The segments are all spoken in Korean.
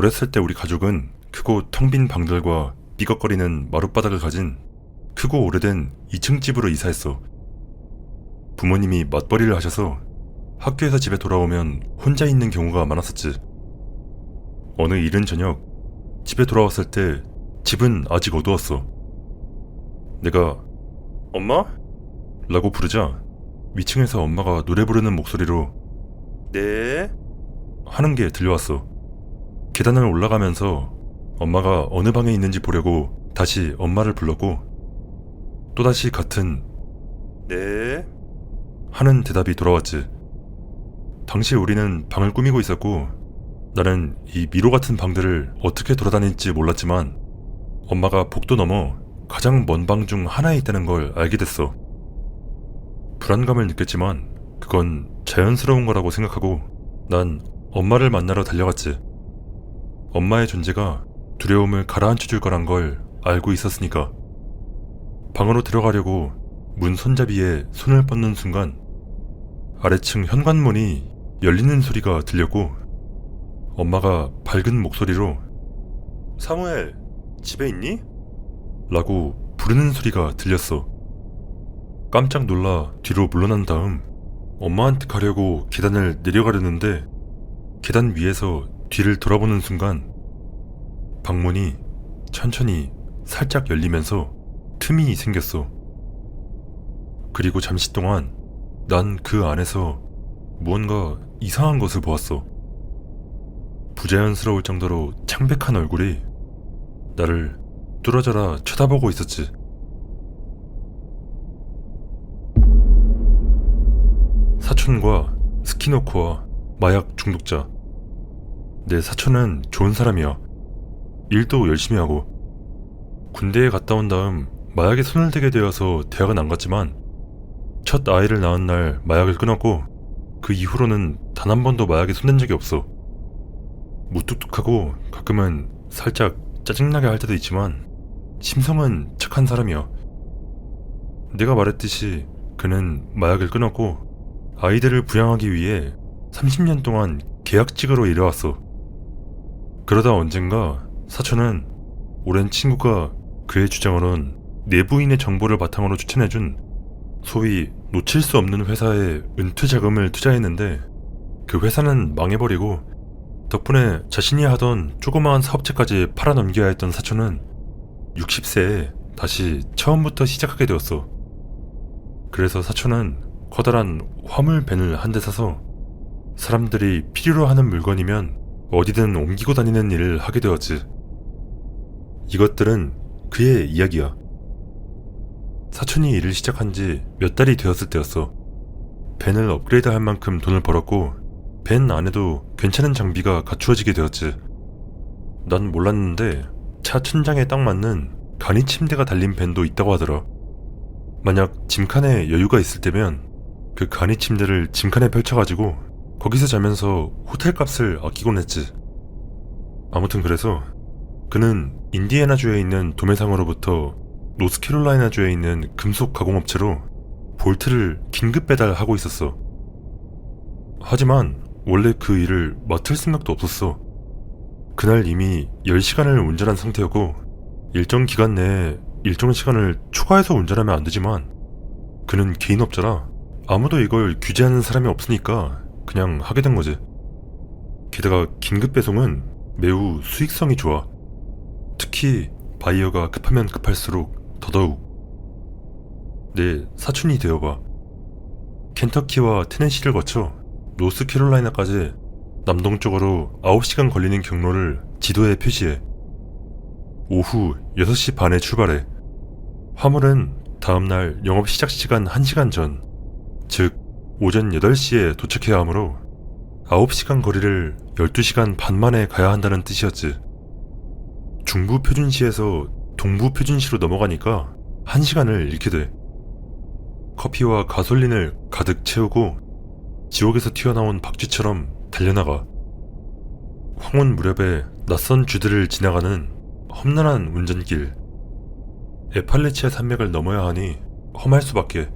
어렸을 때 우리 가족은 크고 텅 빈 방들과 삐걱거리는 마룻바닥을 가진 크고 오래된 2층 집으로 이사했어. 부모님이 맞벌이를 하셔서 학교에서 집에 돌아오면 혼자 있는 경우가 많았었지. 어느 이른 저녁 집에 돌아왔을 때 집은 아직 어두웠어. 내가 엄마? 라고 부르자 위층에서 엄마가 노래 부르는 목소리로 네? 하는 게 들려왔어. 계단을 올라가면서 엄마가 어느 방에 있는지 보려고 다시 엄마를 불렀고 또다시 같은 네? 하는 대답이 돌아왔지. 당시 우리는 방을 꾸미고 있었고 나는 이 미로 같은 방들을 어떻게 돌아다닐지 몰랐지만 엄마가 복도 넘어 가장 먼 방 중 하나에 있다는 걸 알게 됐어. 불안감을 느꼈지만 그건 자연스러운 거라고 생각하고 난 엄마를 만나러 달려갔지. 엄마의 존재가 두려움을 가라앉혀줄 거란 걸 알고 있었으니까. 방으로 들어가려고 문 손잡이에 손을 뻗는 순간 아래층 현관문이 열리는 소리가 들렸고 엄마가 밝은 목소리로 사무엘, 집에 있니? 라고 부르는 소리가 들렸어. 깜짝 놀라 뒤로 물러난 다음 엄마한테 가려고 계단을 내려가려는데 계단 위에서 뒤를 돌아보는 순간 방문이 천천히 살짝 열리면서 틈이 생겼어. 그리고 잠시 동안 난 그 안에서 무언가 이상한 것을 보았어. 부자연스러울 정도로 창백한 얼굴이 나를 뚫어져라 쳐다보고 있었지. 사촌과 스키노코와 마약 중독자. 내 사촌은 좋은 사람이야. 일도 열심히 하고 군대에 갔다 온 다음 마약에 손을 대게 되어서 대학은 안 갔지만 첫 아이를 낳은 날 마약을 끊었고 그 이후로는 단 한 번도 마약에 손댄 적이 없어. 무뚝뚝하고 가끔은 살짝 짜증나게 할 때도 있지만 심성은 착한 사람이야. 내가 말했듯이 그는 마약을 끊었고 아이들을 부양하기 위해 30년 동안 계약직으로 일해왔어. 그러다 언젠가 사촌은 오랜 친구가 그의 주장으론 내부인의 정보를 바탕으로 추천해준 소위 놓칠 수 없는 회사에 은퇴 자금을 투자했는데 그 회사는 망해버리고 덕분에 자신이 하던 조그마한 사업체까지 팔아넘겨야 했던 사촌은 60세에 다시 처음부터 시작하게 되었어. 그래서 사촌은 커다란 화물밴을 한 대 사서 사람들이 필요로 하는 물건이면 어디든 옮기고 다니는 일을 하게 되었지. 이것들은 그의 이야기야. 사촌이 일을 시작한 지 몇 달이 되었을 때였어. 밴을 업그레이드할 만큼 돈을 벌었고 밴 안에도 괜찮은 장비가 갖추어지게 되었지. 난 몰랐는데 차 천장에 딱 맞는 간이 침대가 달린 밴도 있다고 하더라. 만약 짐칸에 여유가 있을 때면 그 간이 침대를 짐칸에 펼쳐가지고 거기서 자면서 호텔 값을 아끼곤 했지. 아무튼 그래서 그는 인디애나주에 있는 도매상으로부터 노스캐롤라이나주에 있는 금속 가공업체로 볼트를 긴급 배달하고 있었어. 하지만 원래 그 일을 맡을 생각도 없었어. 그날 이미 10시간을 운전한 상태였고 일정 기간 내에 일정 시간을 추가해서 운전하면 안 되지만 그는 개인업자라 아무도 이걸 규제하는 사람이 없으니까 그냥 하게 된 거지. 게다가 긴급 배송은 매우 수익성이 좋아. 특히 바이어가 급하면 급할수록 더더욱. 내 사촌이 되어봐. 켄터키와 테네시를 거쳐 노스캐롤라이나까지 남동쪽으로 9시간 걸리는 경로를 지도에 표시해. 오후 6시 반에 출발해. 화물은 다음날 영업 시작 시간 1시간 전, 즉 오전 8시에 도착해야 하므로 9시간 거리를 12시간 반 만에 가야 한다는 뜻이었지. 중부 표준시에서 동부 표준시로 넘어가니까 1시간을 잃게 돼. 커피와 가솔린을 가득 채우고 지옥에서 튀어나온 박쥐처럼 달려나가. 황혼 무렵에 낯선 주들을 지나가는 험난한 운전길. 에팔레치아 산맥을 넘어야 하니 험할 수밖에.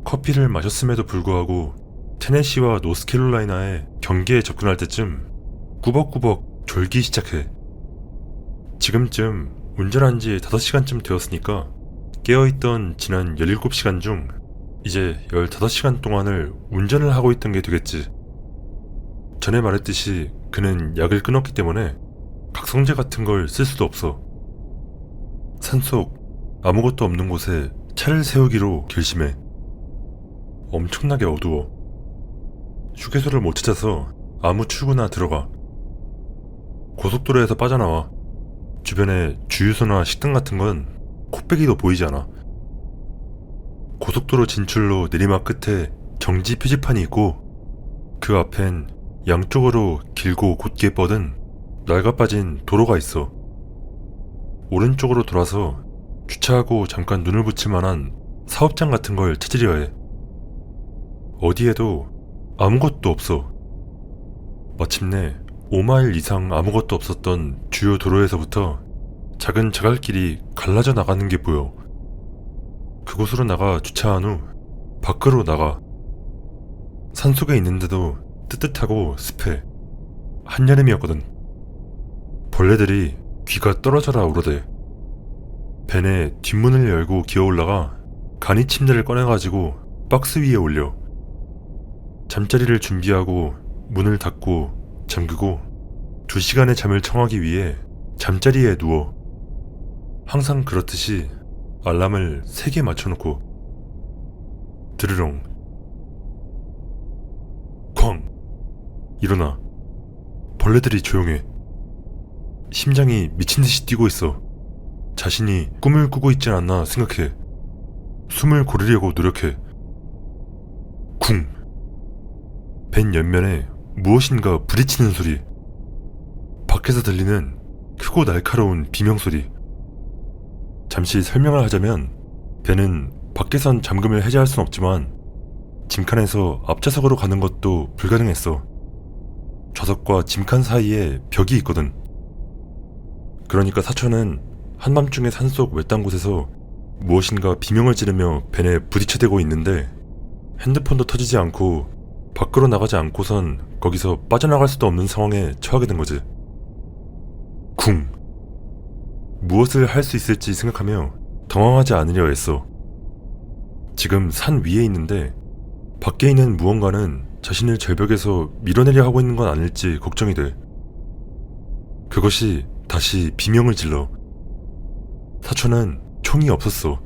커피를 마셨음에도 불구하고 테네시와 노스캐롤라이나의 경계에 접근할 때쯤 꾸벅꾸벅 졸기 시작해. 지금쯤 운전한 지 5시간쯤 되었으니까 깨어있던 지난 17시간 중 이제 15시간 동안을 운전을 하고 있던 게 되겠지. 전에 말했듯이 그는 약을 끊었기 때문에 각성제 같은 걸 쓸 수도 없어. 산속 아무것도 없는 곳에 차를 세우기로 결심해. 엄청나게 어두워. 휴게소를 못 찾아서 아무 출구나 들어가. 고속도로에서 빠져나와. 주변에 주유소나 식당 같은 건 코빼기도 보이지 않아. 고속도로 진출로 내리막 끝에 정지 표지판이 있고 그 앞엔 양쪽으로 길고 곧게 뻗은 낡아빠진 도로가 있어. 오른쪽으로 돌아서 주차하고 잠깐 눈을 붙일 만한 사업장 같은 걸 찾으려 해. 어디에도 아무것도 없어. 마침내 5마일 이상 아무것도 없었던 주요 도로에서부터 작은 자갈길이 갈라져 나가는 게 보여. 그곳으로 나가 주차한 후 밖으로 나가. 산속에 있는데도 뜨뜻하고 습해. 한여름이었거든. 벌레들이 귀가 떨어져라 울어대. 벤의 뒷문을 열고 기어 올라가 간이 침대를 꺼내가지고 박스 위에 올려. 잠자리를 준비하고 문을 닫고 잠그고 2시간의 잠을 청하기 위해 잠자리에 누워. 항상 그렇듯이 알람을 3개 맞춰놓고 드르렁 쾅. 일어나. 벌레들이 조용해. 심장이 미친듯이 뛰고 있어. 자신이 꿈을 꾸고 있진 않나 생각해. 숨을 고르려고 노력해. 쿵. 벤 옆면에 무엇인가 부딪히는 소리. 밖에서 들리는 크고 날카로운 비명소리. 잠시 설명을 하자면 벤은 밖에선 잠금을 해제할 순 없지만 짐칸에서 앞좌석으로 가는 것도 불가능했어. 좌석과 짐칸 사이에 벽이 있거든. 그러니까 사촌은 한밤중에 산속 외딴 곳에서 무엇인가 비명을 지르며 벤에 부딪혀대고 있는데 핸드폰도 터지지 않고 밖으로 나가지 않고선 거기서 빠져나갈 수도 없는 상황에 처하게 된 거지. 쿵. 무엇을 할 수 있을지 생각하며 당황하지 않으려 했어. 지금 산 위에 있는데 밖에 있는 무언가는 자신을 절벽에서 밀어내려 하고 있는 건 아닐지 걱정이 돼. 그것이 다시 비명을 질러. 사촌은 총이 없었어.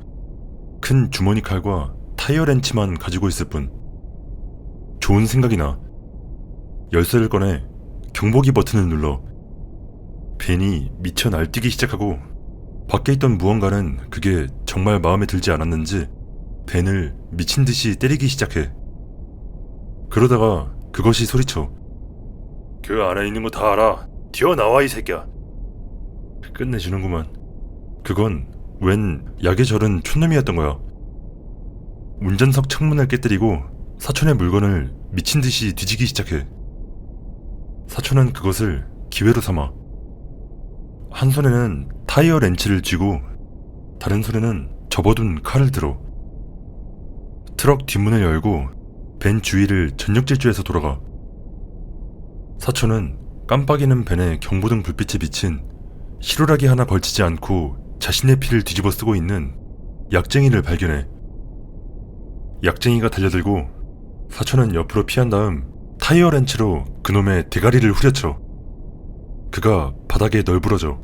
큰 주머니 칼과 타이어 렌치만 가지고 있을 뿐. 좋은 생각이 나. 열쇠를 꺼내 경보기 버튼을 눌러. 벤이 미쳐 날뛰기 시작하고 밖에 있던 무언가는 그게 정말 마음에 들지 않았는지 벤을 미친듯이 때리기 시작해. 그러다가 그것이 소리쳐. 그 안에 있는 거 다 알아. 튀어나와 이 새끼야. 끝내주는구만. 그건 웬 약에 절은 촌놈이었던 거야. 운전석 창문을 깨뜨리고 사촌의 물건을 미친듯이 뒤지기 시작해. 사촌은 그것을 기회로 삼아. 한 손에는 타이어 렌치를 쥐고 다른 손에는 접어둔 칼을 들어. 트럭 뒷문을 열고 벤 주위를 전력 질주해서 돌아가. 사촌은 깜빡이는 벤의 경보등 불빛에 비친 실오라기 하나 걸치지 않고 자신의 피를 뒤집어 쓰고 있는 약쟁이를 발견해. 약쟁이가 달려들고 사촌은 옆으로 피한 다음 타이어 렌치로 그놈의 대가리를 후려쳐. 그가 바닥에 널브러져.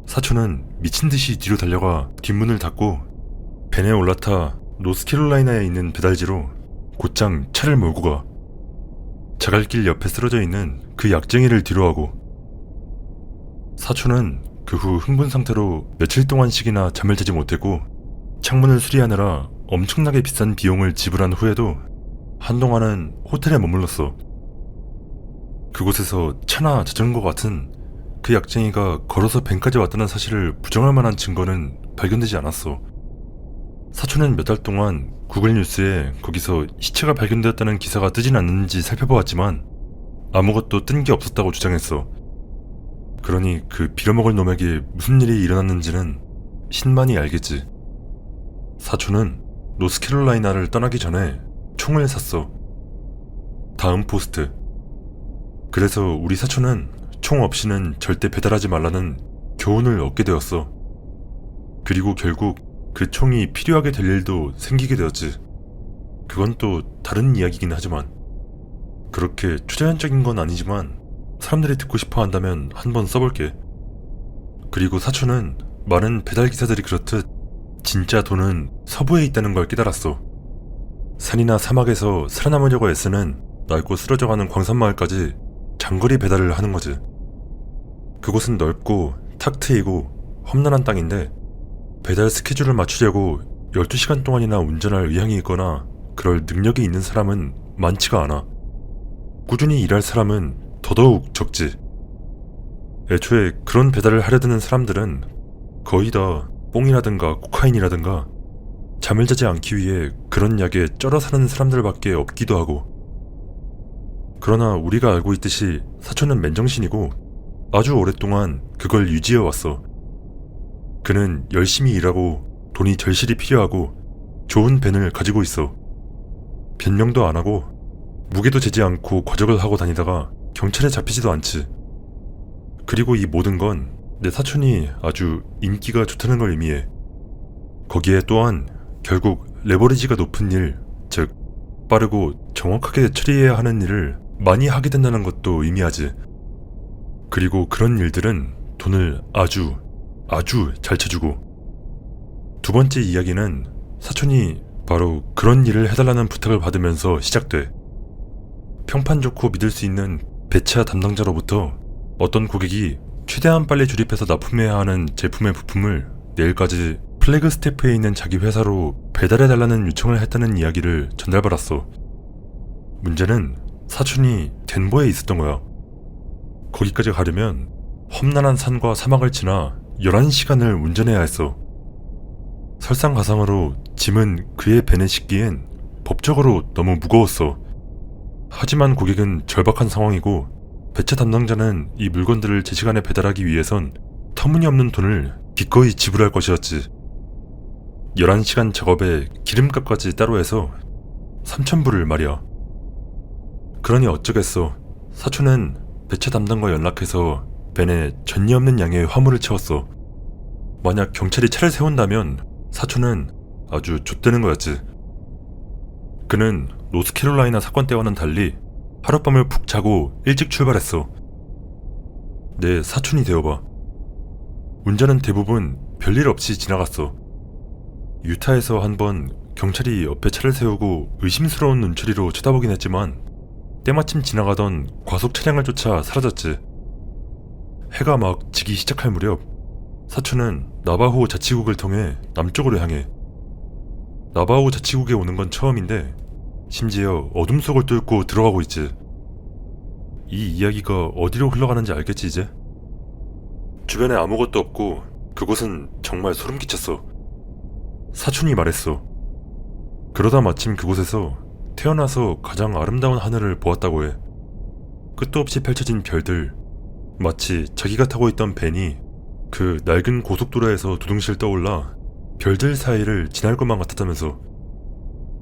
사촌은 미친듯이 뒤로 달려가 뒷문을 닫고 벤에 올라타 노스캐롤라이나에 있는 배달지로 곧장 차를 몰고 가. 자갈길 옆에 쓰러져 있는 그 약쟁이를 뒤로하고. 사촌은 그 후 흥분 상태로 며칠 동안씩이나 잠을 자지 못했고 창문을 수리하느라 엄청나게 비싼 비용을 지불한 후에도 한동안은 호텔에 머물렀어. 그곳에서 차나 자전거 같은 그 약쟁이가 걸어서 벤까지 왔다는 사실을 부정할 만한 증거는 발견되지 않았어. 사촌은 몇 달 동안 구글 뉴스에 거기서 시체가 발견되었다는 기사가 뜨진 않는지 살펴보았지만 아무것도 뜬 게 없었다고 주장했어. 그러니 그 빌어먹을 놈에게 무슨 일이 일어났는지는 신만이 알겠지. 사촌은 노스캐롤라이나를 떠나기 전에 총을 샀어. 다음 포스트. 그래서 우리 사촌은 총 없이는 절대 배달하지 말라는 교훈을 얻게 되었어. 그리고 결국 그 총이 필요하게 될 일도 생기게 되었지. 그건 또 다른 이야기긴 하지만, 그렇게 초자연적인 건 아니지만 사람들이 듣고 싶어 한다면 한번 써볼게. 그리고 사촌은 많은 배달기사들이 그렇듯 진짜 돈은 서부에 있다는 걸 깨달았어. 산이나 사막에서 살아남으려고 애쓰는 낡고 쓰러져가는 광산마을까지 장거리 배달을 하는 거지. 그곳은 넓고 탁 트이고 험난한 땅인데 배달 스케줄을 맞추려고 12시간 동안이나 운전할 의향이 있거나 그럴 능력이 있는 사람은 많지가 않아. 꾸준히 일할 사람은 더더욱 적지. 애초에 그런 배달을 하려 드는 사람들은 거의 다 뽕이라든가 코카인이라든가 잠을 자지 않기 위해 그런 약에 쩔어 사는 사람들밖에 없기도 하고. 그러나 우리가 알고 있듯이 사촌은 맨정신이고 아주 오랫동안 그걸 유지해왔어. 그는 열심히 일하고 돈이 절실히 필요하고 좋은 벤을 가지고 있어. 변명도 안 하고 무게도 재지 않고 과적을 하고 다니다가 경찰에 잡히지도 않지. 그리고 이 모든 건 내 사촌이 아주 인기가 좋다는 걸 의미해. 거기에 또한 결국 레버리지가 높은 일, 즉 빠르고 정확하게 처리해야 하는 일을 많이 하게 된다는 것도 의미하지. 그리고 그런 일들은 돈을 아주 잘 쳐주고. 두 번째 이야기는 사촌이 바로 그런 일을 해달라는 부탁을 받으면서 시작돼. 평판 좋고 믿을 수 있는 배차 담당자로부터 어떤 고객이 최대한 빨리 조립해서 납품해야 하는 제품의 부품을 내일까지 플래그 스태프에 있는 자기 회사로 배달해달라는 요청을 했다는 이야기를 전달받았어. 문제는 사촌이 덴버에 있었던 거야. 거기까지 가려면 험난한 산과 사막을 지나 11시간을 운전해야 했어. 설상가상으로 짐은 그의 벤에 싣기엔 법적으로 너무 무거웠어. 하지만 고객은 절박한 상황이고 배차 담당자는 이 물건들을 제 시간에 배달하기 위해선 터무니없는 돈을 기꺼이 지불할 것이었지. 11시간 작업에 기름값까지 따로 해서 3,000불을 말이야. 그러니 어쩌겠어. 사촌은 배차 담당과 연락해서 벤에 전례 없는 양의 화물을 채웠어. 만약 경찰이 차를 세운다면 사촌은 아주 좆되는 거였지. 그는 노스캐롤라이나 사건 때와는 달리 하룻밤을 푹 자고 일찍 출발했어. 내 사촌이 되어봐. 운전은 대부분 별일 없이 지나갔어. 유타에서 한번 경찰이 옆에 차를 세우고 의심스러운 눈초리로 쳐다보긴 했지만 때마침 지나가던 과속 차량을 쫓아 사라졌지. 해가 막 지기 시작할 무렵 사촌은 나바호 자치국을 통해 남쪽으로 향해. 나바호 자치국에 오는 건 처음인데 심지어 어둠 속을 뚫고 들어가고 있지. 이 이야기가 어디로 흘러가는지 알겠지 이제? 주변에 아무것도 없고 그곳은 정말 소름 끼쳤어. 사촌이 말했어. 그러다 마침 그곳에서 태어나서 가장 아름다운 하늘을 보았다고 해. 끝도 없이 펼쳐진 별들, 마치 자기가 타고 있던 벤이 그 낡은 고속도로에서 두둥실 떠올라 별들 사이를 지날 것만 같았다면서.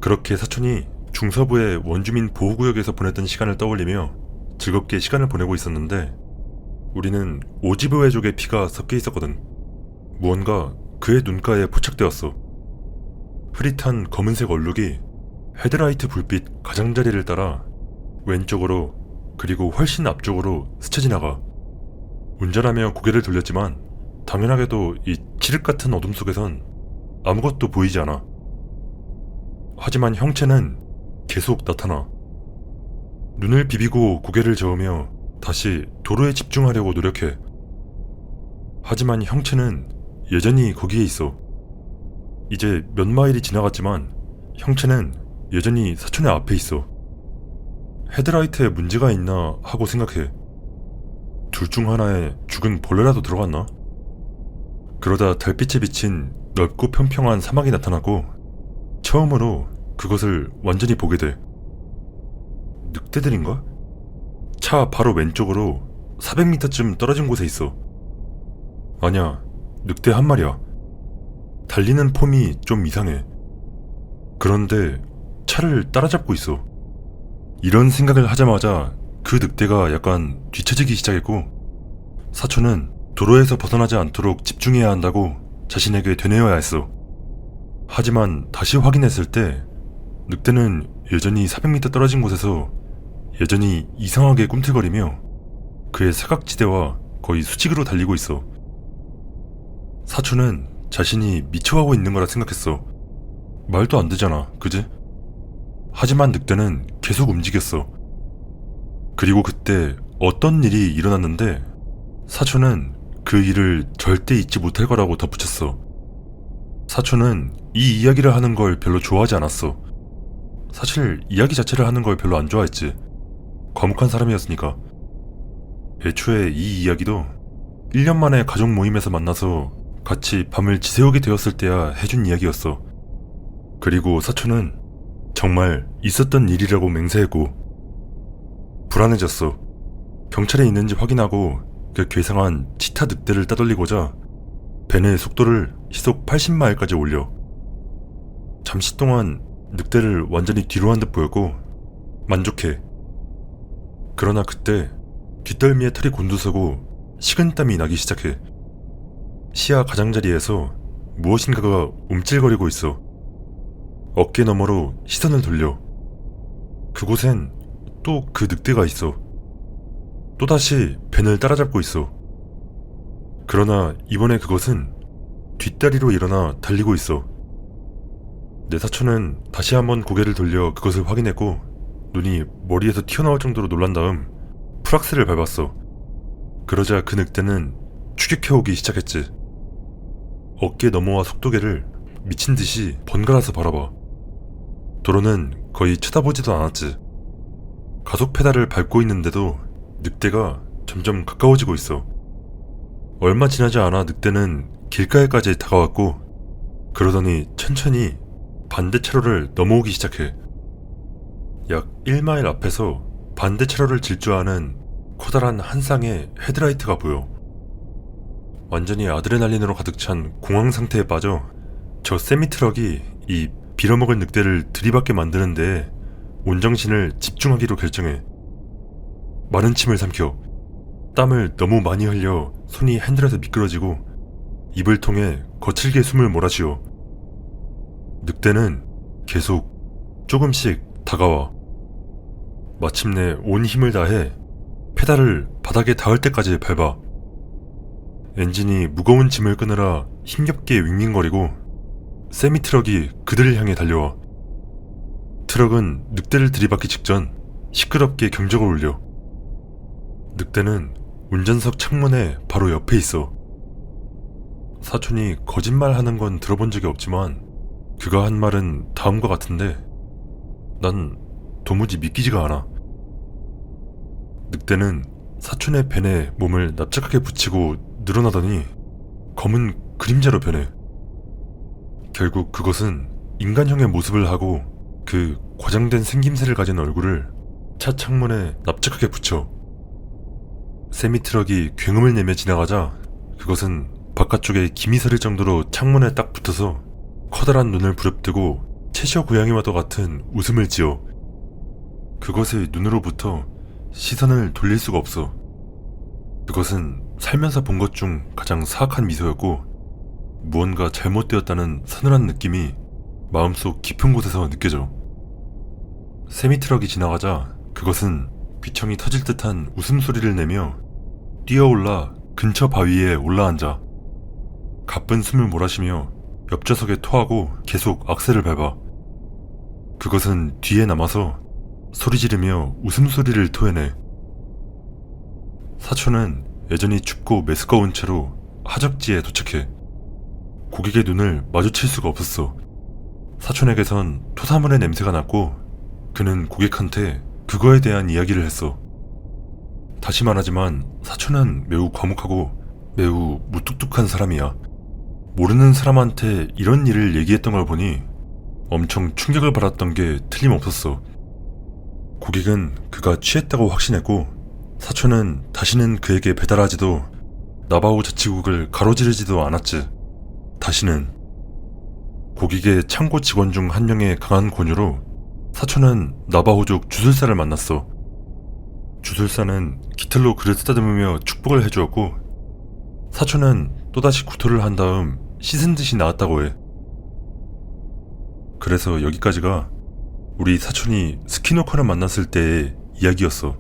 그렇게 사촌이 중서부의 원주민 보호구역에서 보냈던 시간을 떠올리며 즐겁게 시간을 보내고 있었는데 우리는 오지브웨족의 피가 섞여 있었거든. 무언가 그의 눈가에 포착되었어. 흐릿한 검은색 얼룩이 헤드라이트 불빛 가장자리를 따라 왼쪽으로 그리고 훨씬 앞쪽으로 스쳐 지나가. 운전하며 고개를 돌렸지만 당연하게도 이 칠흑 같은 어둠 속에선 아무것도 보이지 않아. 하지만 형체는 계속 나타나. 눈을 비비고 고개를 저으며 다시 도로에 집중하려고 노력해. 하지만 형체는 여전히 거기에 있어. 이제 몇 마일이 지나갔지만 형체는 여전히 사촌의 앞에 있어. 헤드라이트에 문제가 있나 하고 생각해. 둘 중 하나에 죽은 벌레라도 들어갔나? 그러다 달빛에 비친 넓고 평평한 사막이 나타나고 처음으로 그것을 완전히 보게 돼. 늑대들인가? 차 바로 왼쪽으로 400m쯤 떨어진 곳에 있어. 아니야, 늑대 한 마리야. 달리는 폼이 좀 이상해. 그런데 차를 따라잡고 있어. 이런 생각을 하자마자 그 늑대가 약간 뒤처지기 시작했고 사촌은 도로에서 벗어나지 않도록 집중해야 한다고 자신에게 되뇌어야 했어. 하지만 다시 확인했을 때 늑대는 여전히 400m 떨어진 곳에서 여전히 이상하게 꿈틀거리며 그의 사각지대와 거의 수직으로 달리고 있어. 사촌은 자신이 미쳐가고 있는 거라 생각했어. 말도 안 되잖아, 그지? 하지만 늑대는 계속 움직였어. 그리고 그때 어떤 일이 일어났는데 사촌은 그 일을 절대 잊지 못할 거라고 덧붙였어. 사촌은 이 이야기를 하는 걸 별로 좋아하지 않았어. 사실 이야기 자체를 하는 걸 별로 안 좋아했지. 과묵한 사람이었으니까. 애초에 이 이야기도 1년 만에 가족 모임에서 만나서 같이 밤을 지새우게 되었을 때야 해준 이야기였어. 그리고 사촌은 정말 있었던 일이라고 맹세했고 불안해졌어. 경찰에 있는지 확인하고 그 괴상한 치타 늑대를 따돌리고자 벤의 속도를 시속 80마일까지 올려. 잠시 동안 늑대를 완전히 뒤로 한 듯 보였고 만족해. 그러나 그때 뒷덜미에 털이 곤두서고 식은땀이 나기 시작해. 시야 가장자리에서 무엇인가가 움찔거리고 있어. 어깨 너머로 시선을 돌려. 그곳엔 또 그 늑대가 있어. 또다시 벤을 따라잡고 있어. 그러나 이번에 그것은 뒷다리로 일어나 달리고 있어. 내 사촌은 다시 한번 고개를 돌려 그것을 확인했고 눈이 머리에서 튀어나올 정도로 놀란 다음 프락스를 밟았어. 그러자 그 늑대는 추격해오기 시작했지. 어깨 너머와 속도계를 미친듯이 번갈아서 바라봐. 도로는 거의 쳐다보지도 않았지. 가속 페달을 밟고 있는데도 늑대가 점점 가까워지고 있어. 얼마 지나지 않아 늑대는 길가에까지 다가왔고 그러더니 천천히 반대 차로를 넘어오기 시작해. 약 1마일 앞에서 반대 차로를 질주하는 커다란 한 쌍의 헤드라이트가 보여. 완전히 아드레날린으로 가득 찬 공황 상태에 빠져 저 세미트럭이 이 빌어먹을 늑대를 들이받게 만드는 데에 온 정신을 집중하기로 결정해. 마른 침을 삼켜 땀을 너무 많이 흘려 손이 핸들에서 미끄러지고 입을 통해 거칠게 숨을 몰아쉬어. 늑대는 계속 조금씩 다가와. 마침내 온 힘을 다해 페달을 바닥에 닿을 때까지 밟아. 엔진이 무거운 짐을 끄느라 힘겹게 윙윙거리고 세미트럭이 그들을 향해 달려와. 트럭은 늑대를 들이받기 직전 시끄럽게 경적을 울려. 늑대는 운전석 창문에 바로 옆에 있어. 사촌이 거짓말하는 건 들어본 적이 없지만 그가 한 말은 다음과 같은데 난 도무지 믿기지가 않아. 늑대는 사촌의 벤에 몸을 납작하게 붙이고 늘어나더니 검은 그림자로 변해. 결국 그것은 인간형의 모습을 하고 그 과장된 생김새를 가진 얼굴을 차 창문에 납작하게 붙여. 세미트럭이 굉음을 내며 지나가자 그것은 바깥쪽에 김이 서릴 정도로 창문에 딱 붙어서 커다란 눈을 부릅뜨고 채셔 고양이와도 같은 웃음을 지어. 그것의 눈으로부터 시선을 돌릴 수가 없어. 그것은 살면서 본 것 중 가장 사악한 미소였고 무언가 잘못되었다는 서늘한 느낌이 마음속 깊은 곳에서 느껴져. 세미트럭이 지나가자 그것은 귀청이 터질 듯한 웃음소리를 내며 뛰어올라 근처 바위에 올라앉아. 가쁜 숨을 몰아쉬며 옆좌석에 토하고 계속 악셀을 밟아. 그것은 뒤에 남아서 소리 지르며 웃음소리를 토해내. 사촌은 여전히 춥고 메스꺼운 채로 하적지에 도착해. 고객의 눈을 마주칠 수가 없었어. 사촌에게선 토사물의 냄새가 났고 그는 고객한테 그거에 대한 이야기를 했어. 다시 말하지만 사촌은 매우 과묵하고 매우 무뚝뚝한 사람이야. 모르는 사람한테 이런 일을 얘기했던 걸 보니 엄청 충격을 받았던 게 틀림없었어. 고객은 그가 취했다고 확신했고 사촌은 다시는 그에게 배달하지도 나바호 자치국을 가로지르지도 않았지. 다시는. 고객의 창고 직원 중 한 명의 강한 권유로 사촌은 나바호족 주술사를 만났어. 주술사는 깃털로 그를 쓰다듬으며 축복을 해주었고 사촌은 또다시 구토를 한 다음 씻은 듯이 나왔다고 해. 그래서 여기까지가 우리 사촌이 스키노커를 만났을 때의 이야기였어.